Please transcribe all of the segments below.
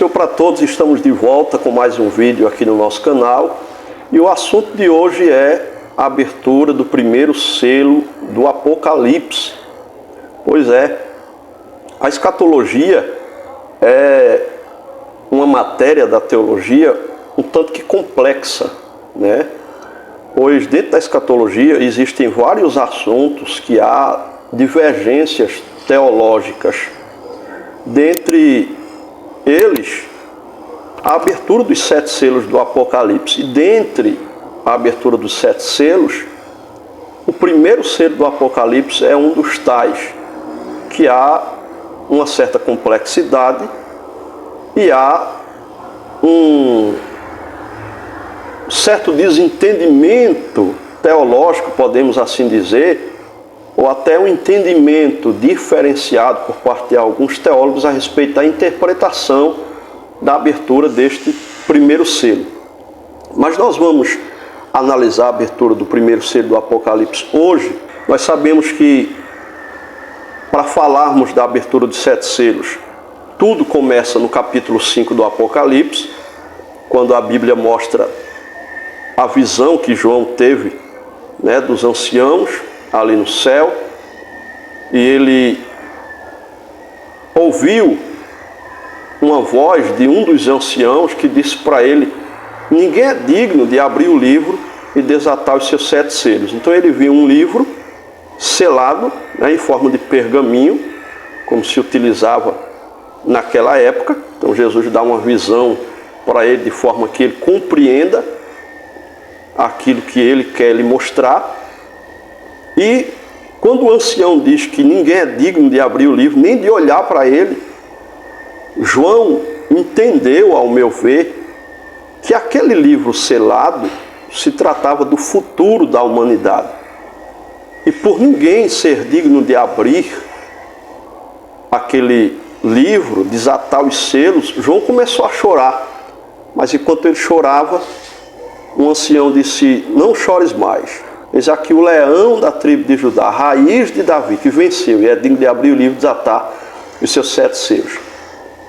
Senhor para todos, estamos de volta com mais um vídeo aqui no nosso canal. E o assunto de hoje é a abertura do primeiro selo do Apocalipse. Pois é, a escatologia é uma matéria da teologia um tanto que complexa, né? Pois dentro da escatologia existem vários assuntos que há divergências teológicas. Dentre eles, a abertura dos 7 selos do Apocalipse. E dentre a abertura dos 7 selos, o primeiro selo do Apocalipse é um dos tais, que há uma certa complexidade e há um certo desentendimento teológico, podemos assim dizer, ou até um entendimento diferenciado por parte de alguns teólogos a respeito da interpretação da abertura deste primeiro selo. Mas nós vamos analisar a abertura do primeiro selo do Apocalipse hoje. Nós sabemos que, para falarmos da abertura dos 7 selos, tudo começa no capítulo 5 do Apocalipse, quando a Bíblia mostra a visão que João teve, né, dos anciãos ali no céu, e ele ouviu uma voz de um dos anciãos que disse para ele: ninguém é digno de abrir o livro e desatar os seus 7 selos. Então ele viu um livro selado, né, em forma de pergaminho, como se utilizava naquela época. Então Jesus dá uma visão para ele de forma que ele compreenda aquilo que ele quer lhe mostrar. E quando o ancião diz que ninguém é digno de abrir o livro, nem de olhar para ele, João entendeu, ao meu ver, que aquele livro selado se tratava do futuro da humanidade. E por ninguém ser digno de abrir aquele livro, desatar os selos, João começou a chorar. Mas enquanto ele chorava, o ancião disse: não chores mais. Eis aqui o leão da tribo de Judá, a raiz de Davi, que venceu e é digno de abrir o livro e desatar os seus 7 selos.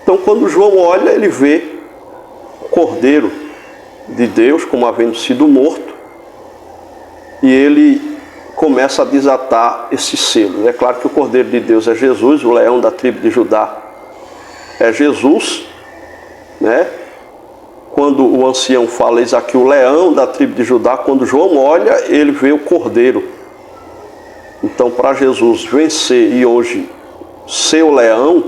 Então, quando João olha, ele vê o Cordeiro de Deus como havendo sido morto, e ele começa a desatar esses selos. É claro que o Cordeiro de Deus é Jesus, o leão da tribo de Judá é Jesus, né? Quando o ancião fala: eis aqui o leão da tribo de Judá, quando João olha, ele vê o Cordeiro. Então, para Jesus vencer e hoje ser o leão,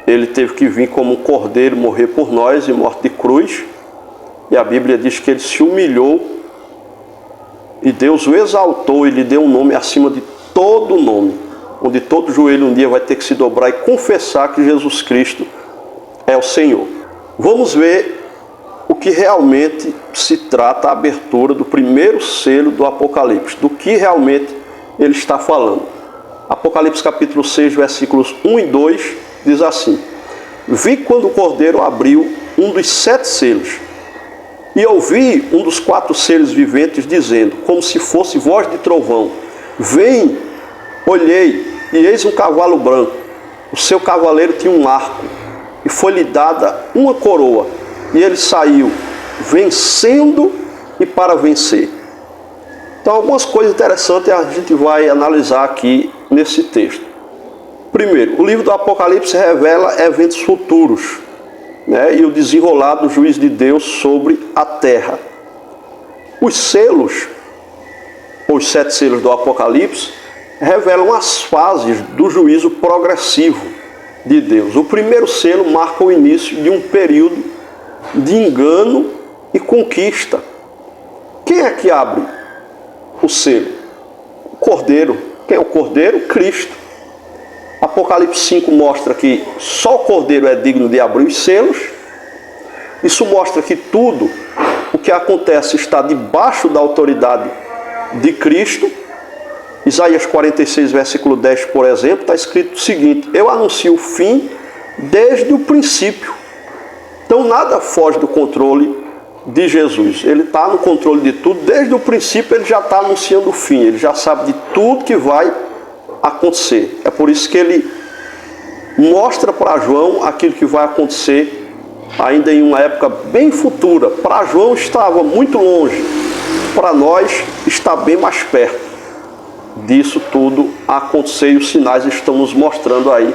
ele teve que vir como um cordeiro, morrer por nós em morte de cruz. E a Bíblia diz que ele se humilhou e Deus o exaltou e lhe deu um nome acima de todo nome, onde todo joelho um dia vai ter que se dobrar e confessar que Jesus Cristo é o Senhor. Vamos ver o que realmente se trata a abertura do primeiro selo do Apocalipse, do que realmente ele está falando. Apocalipse capítulo 6, versículos 1 e 2, diz assim: vi quando o Cordeiro abriu um dos 7 selos, e ouvi um dos 4 seres viventes dizendo, como se fosse voz de trovão: vem. Olhei, e eis um cavalo branco. O seu cavaleiro tinha um arco, e foi-lhe dada uma coroa, e ele saiu vencendo e para vencer. Então, algumas coisas interessantes a gente vai analisar aqui nesse texto. Primeiro, o livro do Apocalipse revela eventos futuros, né, e o desenrolar do juízo de Deus sobre a terra. Os selos, os 7 selos do Apocalipse, revelam as fases do juízo progressivo de Deus. O primeiro selo marca o início de um período de engano e conquista. Quem é que abre o selo? O Cordeiro. Quem é o Cordeiro? Cristo. Apocalipse 5 mostra que só o Cordeiro é digno de abrir os selos. Isso mostra que tudo o que acontece está debaixo da autoridade de Cristo. Isaías 46, versículo 10, por exemplo, está escrito o seguinte: eu anuncio o fim desde o princípio. Então nada foge do controle de Jesus. Ele está no controle de tudo, desde o princípio ele já está anunciando o fim, ele já sabe de tudo que vai acontecer. É por isso que ele mostra para João aquilo que vai acontecer ainda em uma época bem futura. Para João estava muito longe, para nós está bem mais perto disso tudo acontecer, e os sinais estão nos mostrando aí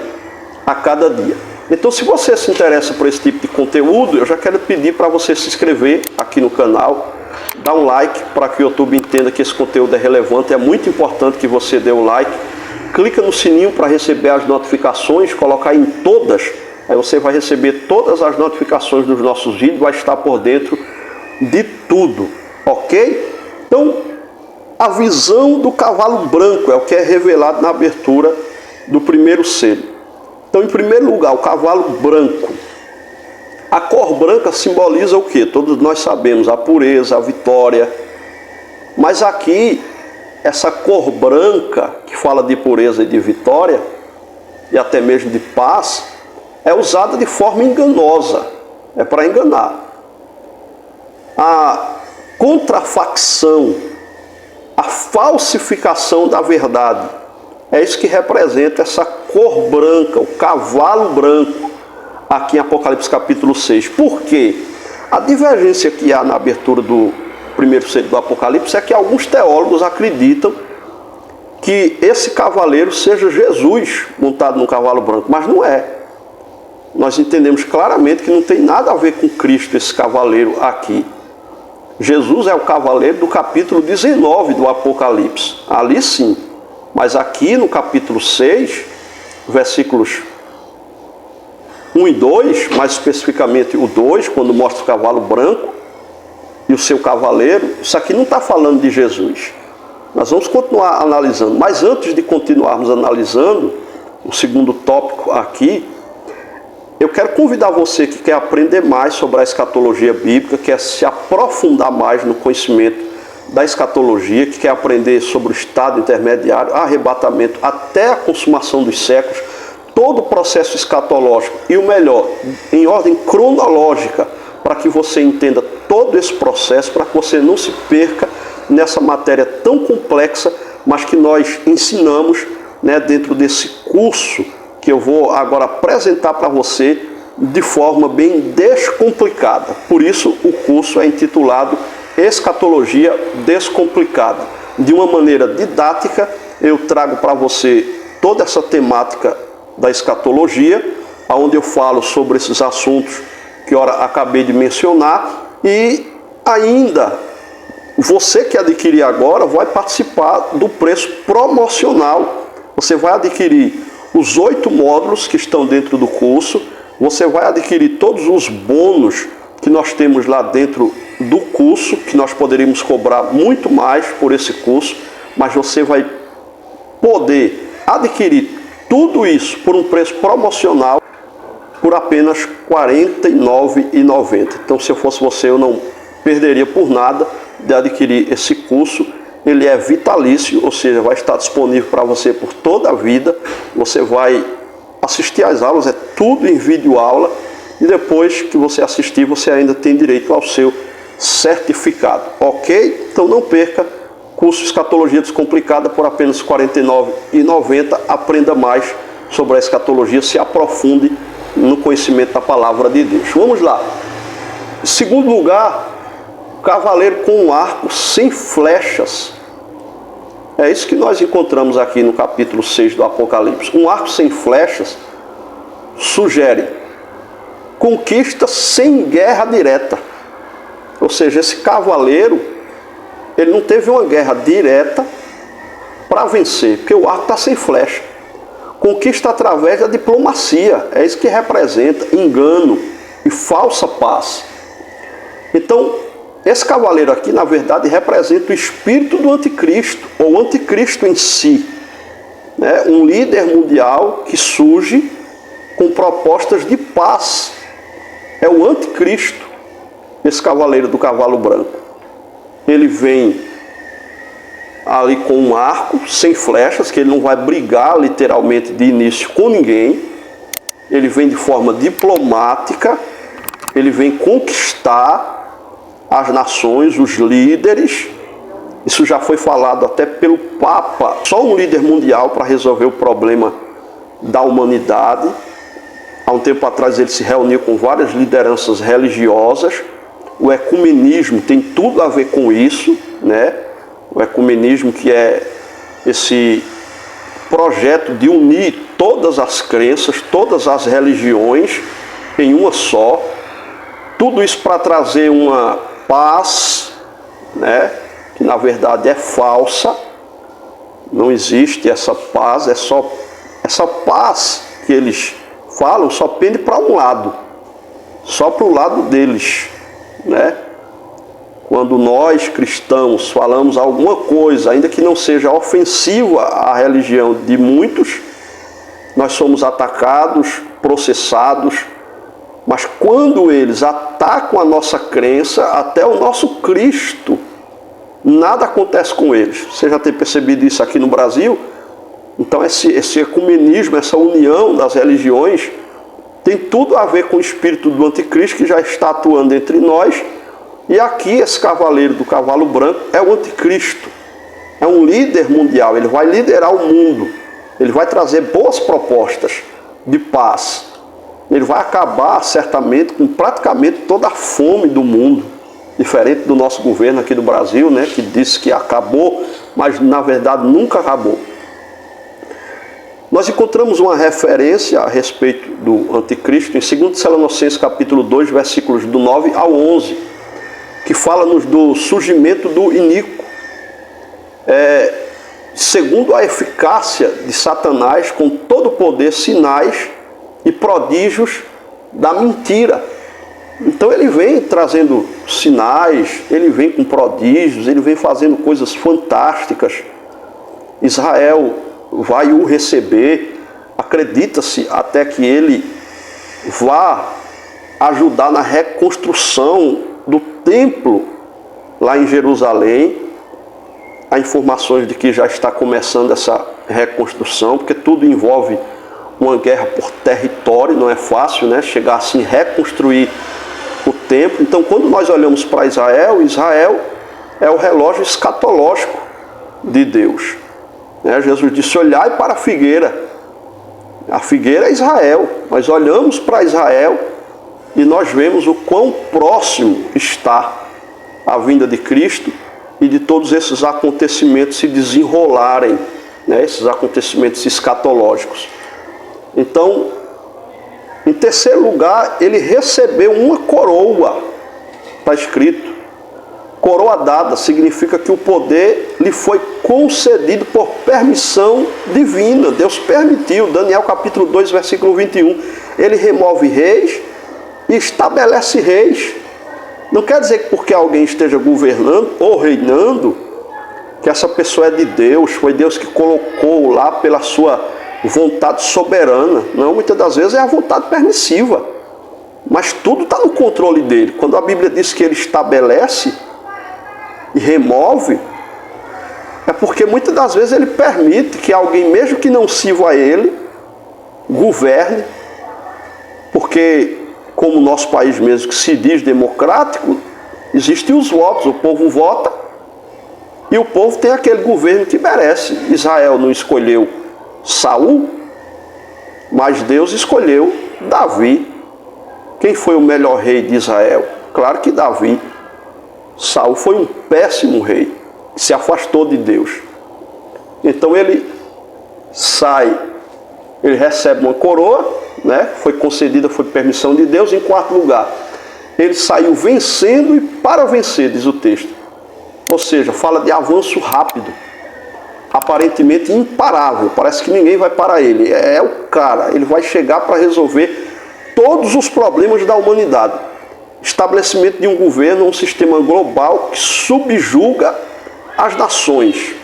a cada dia. Então, se você se interessa por esse tipo de conteúdo, eu já quero pedir para você se inscrever aqui no canal, dar um like para que o YouTube entenda que esse conteúdo é relevante. É muito importante que você dê o like, clica no sininho para receber as notificações, colocar em todas, aí você vai receber todas as notificações dos nossos vídeos, vai estar por dentro de tudo, ok? Então, a visão do cavalo branco é o que é revelado na abertura do primeiro selo. Então, em primeiro lugar, o cavalo branco. A cor branca simboliza o quê? Todos nós sabemos, a pureza, a vitória. Mas aqui, essa cor branca, que fala de pureza e de vitória, e até mesmo de paz, é usada de forma enganosa. É para enganar. A contrafacção, a falsificação da verdade, é isso que representa essa cor branca, o cavalo branco, aqui em Apocalipse capítulo 6. Por quê? A divergência que há na abertura do primeiro selo do Apocalipse é que alguns teólogos acreditam que esse cavaleiro seja Jesus montado num cavalo branco, mas não é. Nós entendemos claramente que não tem nada a ver com Cristo esse cavaleiro aqui. Jesus é o cavaleiro do capítulo 19 do Apocalipse, ali sim. Mas aqui no capítulo 6, versículos 1 e 2, mais especificamente o 2, quando mostra o cavalo branco e o seu cavaleiro, isso aqui não está falando de Jesus. Nós vamos continuar analisando, mas antes de continuarmos analisando o segundo tópico aqui, eu quero convidar você que quer aprender mais sobre a escatologia bíblica, quer se aprofundar mais no conhecimento da escatologia, que quer aprender sobre o estado intermediário, arrebatamento, até a consumação dos séculos, todo o processo escatológico e o melhor, em ordem cronológica, para que você entenda todo esse processo, para que você não se perca nessa matéria tão complexa, mas que nós ensinamos, né, dentro desse curso que eu vou agora apresentar para você de forma bem descomplicada. Por isso o curso é intitulado Escatologia Descomplicada. De uma maneira didática, eu trago para você toda essa temática da escatologia, onde eu falo sobre esses assuntos que ora acabei de mencionar, e ainda você que adquirir agora vai participar do preço promocional. Você vai adquirir os 8 módulos que estão dentro do curso, você vai adquirir todos os bônus que nós temos lá dentro do curso, que nós poderíamos cobrar muito mais por esse curso, mas você vai poder adquirir tudo isso por um preço promocional por apenas R$ 49,90. Então, se eu fosse você, eu não perderia por nada de adquirir esse curso. Ele é vitalício, ou seja, vai estar disponível para você por toda a vida. Você vai assistir às aulas, é tudo em videoaula, e depois que você assistir, você ainda tem direito ao seu certificado, ok? Então não perca, curso Escatologia Descomplicada por apenas R$ 49,90. Aprenda mais sobre a escatologia, se aprofunde no conhecimento da palavra de Deus. Vamos lá. Em segundo lugar, cavaleiro com um arco sem flechas. É isso que nós encontramos aqui no capítulo 6 do Apocalipse. Um arco sem flechas sugere conquista sem guerra direta. Ou seja, esse cavaleiro, ele não teve uma guerra direta para vencer, porque o arco está sem flecha. Conquista através da diplomacia, é isso que representa engano e falsa paz. Então, esse cavaleiro aqui, na verdade, representa o espírito do anticristo, ou o anticristo em si. Né? Um líder mundial que surge com propostas de paz. É o anticristo, esse cavaleiro do cavalo branco. Ele vem ali com um arco, sem flechas, que ele não vai brigar literalmente de início com ninguém. Ele vem de forma diplomática, ele vem conquistar as nações, os líderes. Isso já foi falado até pelo Papa. Só um líder mundial para resolver o problema da humanidade. Há um tempo atrás ele se reuniu com várias lideranças religiosas. O ecumenismo tem tudo a ver com isso, né? O ecumenismo, que é esse projeto de unir todas as crenças, todas as religiões em uma só. Tudo isso para trazer uma paz, né? Que na verdade é falsa. Não existe essa paz, é só essa paz que eles falam só pende para um lado, só para o lado deles, né? Quando nós cristãos falamos alguma coisa, ainda que não seja ofensiva à religião de muitos, nós somos atacados, processados. Mas quando eles atacam a nossa crença, até o nosso Cristo, nada acontece com eles. Você já tem percebido isso aqui no Brasil? Então esse ecumenismo, essa união das religiões, tem tudo a ver com o espírito do anticristo que já está atuando entre nós. E aqui esse cavaleiro do cavalo branco é o anticristo. É um líder mundial, ele vai liderar o mundo. Ele vai trazer boas propostas de paz. Ele vai acabar certamente com praticamente toda a fome do mundo. Diferente do nosso governo aqui do Brasil, né, que disse que acabou, mas na verdade nunca acabou. Nós encontramos uma referência a respeito do anticristo em 2 Tessalonicenses capítulo 2, versículos do 9 ao 11, que fala-nos do surgimento do iníquo. Segundo a eficácia de Satanás, com todo o poder, sinais e prodígios da mentira. Então ele vem trazendo sinais, ele vem com prodígios, ele vem fazendo coisas fantásticas. Israel vai o receber, acredita-se até que ele vá ajudar na reconstrução do templo lá em Jerusalém. Há informações de que já está começando essa reconstrução, porque tudo envolve uma guerra por território, não é fácil, né? Chegar assim, reconstruir o templo. Então, quando nós olhamos para Israel, Israel é o relógio escatológico de Deus. Jesus disse: olhai para a figueira. A figueira é Israel. Nós olhamos para Israel e nós vemos o quão próximo está a vinda de Cristo e de todos esses acontecimentos se desenrolarem, né? Esses acontecimentos escatológicos. Então, em terceiro lugar, ele recebeu uma coroa. Está escrito. Coroa dada significa que o poder lhe foi concedido por permissão divina. Deus permitiu. Daniel capítulo 2, versículo 21. Ele remove reis e estabelece reis. Não quer dizer que porque alguém esteja governando ou reinando, que essa pessoa é de Deus, foi Deus que colocou lá pela sua vontade soberana. Não, muitas das vezes é a vontade permissiva. Mas tudo está no controle dele. Quando a Bíblia diz que ele estabelece e remove, é porque muitas das vezes ele permite que alguém, mesmo que não sirva a ele, governe. Porque, como o nosso país mesmo, que se diz democrático, existem os votos, o povo vota e o povo tem aquele governo que merece. Israel não escolheu Saul, mas Deus escolheu Davi. Quem foi o melhor rei de Israel? Claro que Davi. Saul foi um péssimo rei, se afastou de Deus. Então ele sai, ele recebe uma coroa, né? Foi concedida, foi permissão de Deus. Em quarto lugar, ele saiu vencendo e para vencer, diz o texto. Ou seja, fala de avanço rápido, aparentemente imparável. Parece que ninguém vai parar ele. É o cara, ele vai chegar para resolver todos os problemas da humanidade. Estabelecimento de um governo, um sistema global que subjuga as nações.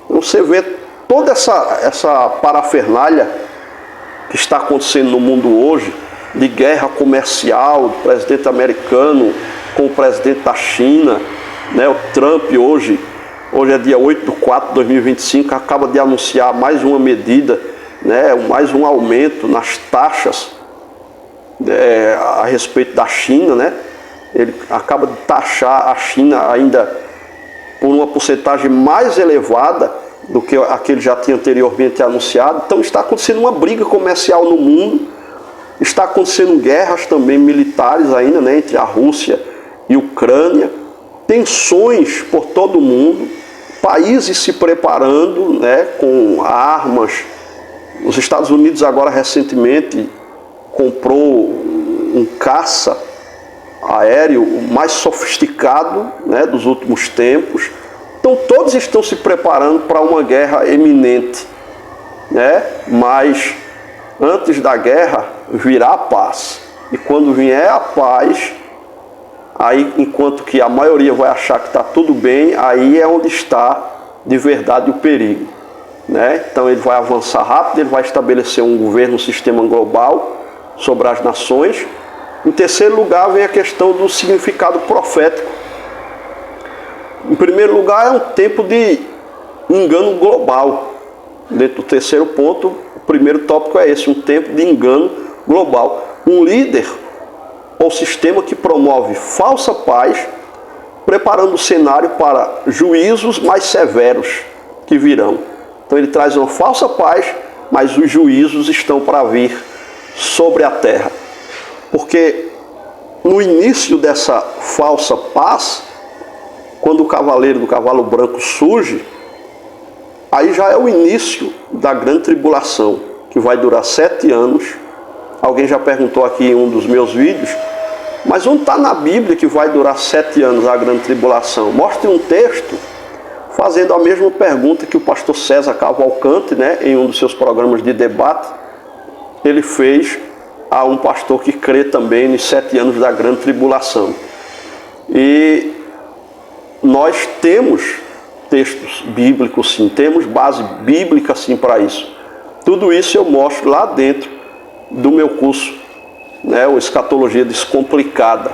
Então você vê toda essa parafernália que está acontecendo no mundo hoje, de guerra comercial, do presidente americano com o presidente da China, né? O Trump hoje é dia 8/4/2025, acaba de anunciar mais uma medida, né? Mais um aumento nas taxas a respeito da China, né? Ele acaba de taxar a China ainda por uma porcentagem mais elevada do que a que ele já tinha anteriormente anunciado. Então está acontecendo uma briga comercial no mundo Está acontecendo guerras também militares ainda, né, entre a Rússia e a Ucrânia. Tensões por todo o mundo. Países se preparando, né, com armas. Os Estados Unidos agora recentemente comprou um caça aéreo mais sofisticado, né, dos últimos tempos. Então todos estão se preparando para uma guerra iminente, né? Mas antes da guerra virá a paz. E quando vier a paz, aí enquanto que a maioria vai achar que está tudo bem, aí é onde está de verdade o perigo, né? Então ele vai avançar rápido, ele vai estabelecer um governo, um sistema global sobre as nações. Em terceiro lugar vem a questão do significado profético. Em primeiro lugar é um tempo de engano global. Dentro do terceiro ponto, o primeiro tópico é esse, um tempo de engano global. Um líder ou sistema que promove falsa paz, preparando o cenário para juízos mais severos que virão. Então ele traz uma falsa paz, mas os juízos estão para vir sobre a terra. Porque no início dessa falsa paz, quando o cavaleiro do cavalo branco surge, aí já é o início da grande tribulação, que vai durar 7 anos. Alguém já perguntou aqui em um dos meus vídeos, mas onde está na Bíblia que vai durar 7 anos a grande tribulação? Mostre um texto fazendo a mesma pergunta que o pastor César Cavalcante, né, em um dos seus programas de debate, ele fez a um pastor que crê também nos 7 anos da grande tribulação. E nós temos textos bíblicos, sim, temos base bíblica, sim, para isso. Tudo isso eu mostro lá dentro do meu curso, né, o Escatologia Descomplicada.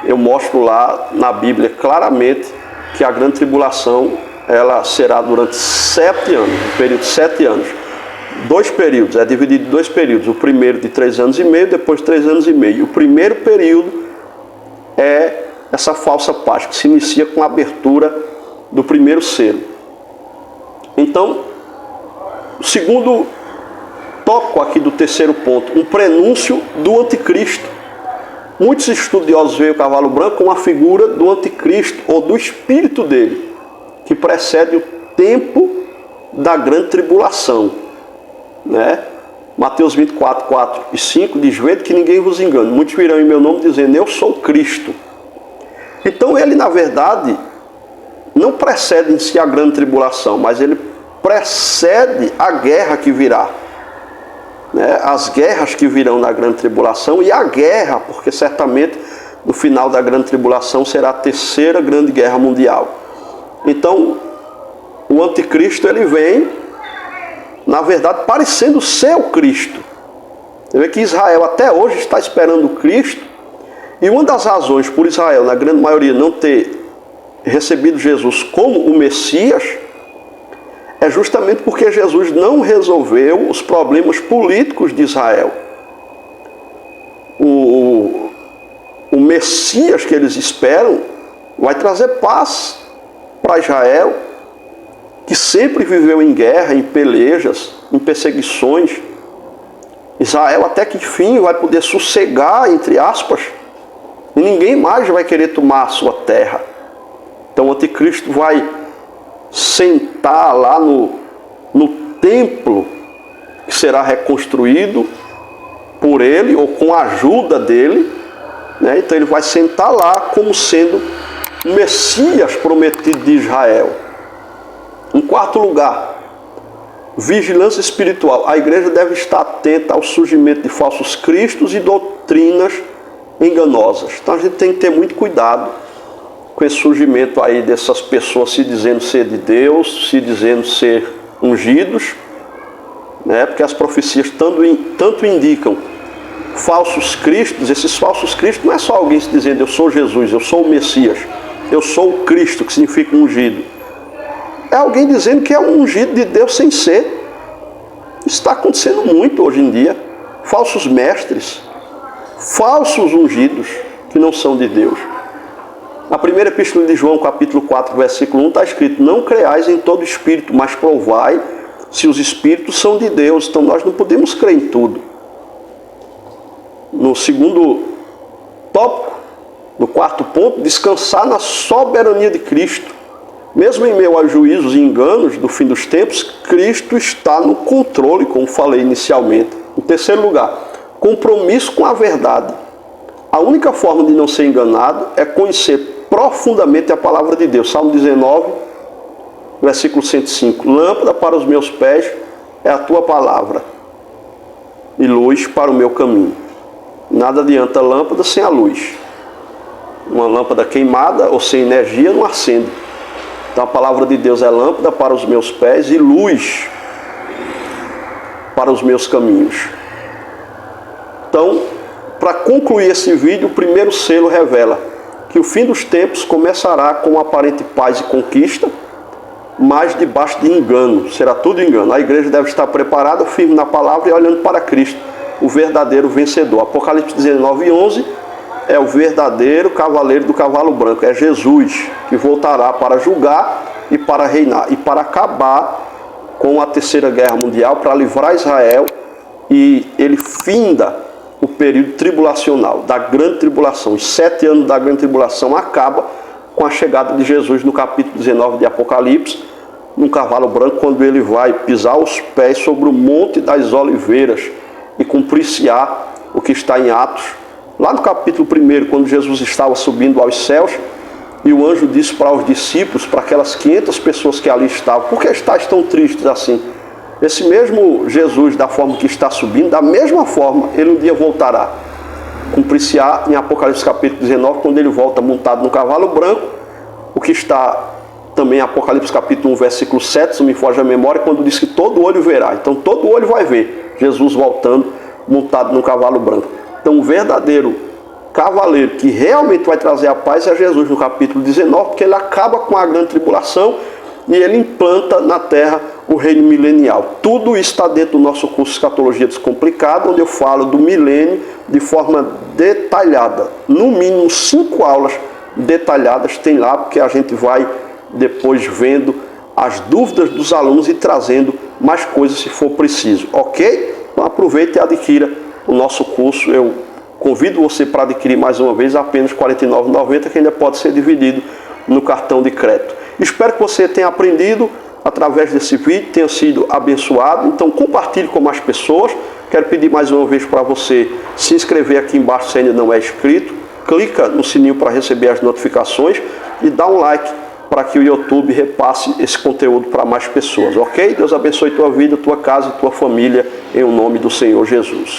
Eu mostro lá na Bíblia claramente que a grande tribulação ela será durante 7 anos, um período de 7 anos. 2 períodos, é dividido em 2 períodos. O primeiro de 3 anos e meio, depois de 3 anos e meio. O primeiro período é essa falsa paz, que se inicia com a abertura do primeiro selo. Então, o segundo tópico aqui do terceiro ponto, um prenúncio do anticristo. Muitos estudiosos veem o cavalo branco como a figura do anticristo, ou do espírito dele, que precede o tempo da grande tribulação, né? Mateus 24, 4 e 5 diz: vede que ninguém vos engane, muitos virão em meu nome dizendo, eu sou Cristo. Então ele, na verdade, não precede em si a grande tribulação, mas ele precede a guerra que virá, né? As guerras que virão na grande tribulação, e a guerra, porque certamente no final da grande tribulação será a terceira grande guerra mundial. Então o anticristo ele vem, na verdade, parecendo ser o Cristo. Você vê que Israel até hoje está esperando o Cristo, e uma das razões por Israel, na grande maioria, não ter recebido Jesus como o Messias, é justamente porque Jesus não resolveu os problemas políticos de Israel. O Messias que eles esperam vai trazer paz para Israel, que sempre viveu em guerra, em pelejas, em perseguições. Israel até que enfim vai poder sossegar, entre aspas, e ninguém mais vai querer tomar a sua terra. Então o anticristo vai sentar lá no templo que será reconstruído por ele, ou com a ajuda dele, né? Então ele vai sentar lá como sendo o Messias prometido de Israel. Em quarto lugar, vigilância espiritual. A igreja deve estar atenta ao surgimento de falsos cristos e doutrinas enganosas. Então a gente tem que ter muito cuidado com esse surgimento aí dessas pessoas se dizendo ser de Deus, se dizendo ser ungidos, né? Porque as profecias tanto indicam falsos cristos. Esses falsos cristos não é só alguém se dizendo eu sou Jesus, eu sou o Messias, eu sou o Cristo, que significa ungido. É alguém dizendo que é um ungido de Deus sem ser. Isso está acontecendo muito hoje em dia. Falsos mestres, falsos ungidos que não são de Deus. Na primeira epístola de João, capítulo 4, versículo 1, está escrito: não creais em todo espírito, mas provai se os espíritos são de Deus. Então nós não podemos crer em tudo. no segundo tópico, no quarto ponto, descansar na soberania de Cristo. Mesmo em meio aos juízos e enganos do fim dos tempos, Cristo está no controle, como falei inicialmente. Em terceiro lugar, compromisso com a verdade. A única forma de não ser enganado é conhecer profundamente a palavra de Deus. Salmo 19, versículo 105. Lâmpada para os meus pés é a tua palavra e luz para o meu caminho. Nada adianta lâmpada sem a luz. Uma lâmpada queimada ou sem energia não acende. Então a palavra de Deus é lâmpada para os meus pés e luz para os meus caminhos. Então, para concluir esse vídeo, o primeiro selo revela que o fim dos tempos começará com aparente paz e conquista, mas debaixo de engano. Será tudo engano. A igreja deve estar preparada, firme na palavra e olhando para Cristo, o verdadeiro vencedor. Apocalipse 19:11 é o verdadeiro cavaleiro do cavalo branco. É Jesus que voltará para julgar e para reinar e para acabar com a terceira guerra mundial, para livrar Israel, e ele finda o período tribulacional, da grande tribulação. Os 7 anos da grande tribulação acaba com a chegada de Jesus no capítulo 19 de Apocalipse, num cavalo branco, quando ele vai pisar os pés sobre o Monte das Oliveiras e cumprir-se-á o que está em Atos. Lá no capítulo 1, quando Jesus estava subindo aos céus, e o anjo disse para os discípulos, para aquelas 500 pessoas que ali estavam: por que estáis tão tristes assim? Esse mesmo Jesus, da forma que está subindo, da mesma forma, ele um dia voltará. Cumprir-se-á em Apocalipse capítulo 19, quando ele volta montado no cavalo branco, o que está também em Apocalipse capítulo 1, versículo 7, se não me foge a memória, quando diz que todo olho verá. Então todo olho vai ver Jesus voltando montado no cavalo branco. Então o verdadeiro cavaleiro que realmente vai trazer a paz é Jesus no capítulo 19, porque ele acaba com a grande tribulação e ele implanta na terra o reino milenial. Tudo isso está dentro do nosso curso Escatologia Descomplicada, onde eu falo do milênio de forma detalhada. No mínimo 5 aulas detalhadas tem lá, porque a gente vai depois vendo as dúvidas dos alunos e trazendo mais coisas se for preciso, ok? Então aproveite e adquira o nosso curso. Eu convido você para adquirir mais uma vez apenas R$ 49,90, que ainda pode ser dividido no cartão de crédito. Espero que você tenha aprendido através desse vídeo, tenha sido abençoado. Então compartilhe com mais pessoas. Quero pedir mais uma vez para você se inscrever aqui embaixo se ainda não é inscrito. Clica no sininho para receber as notificações e dá um like para que o YouTube repasse esse conteúdo para mais pessoas, ok? Deus abençoe tua vida, tua casa e tua família, em nome do Senhor Jesus.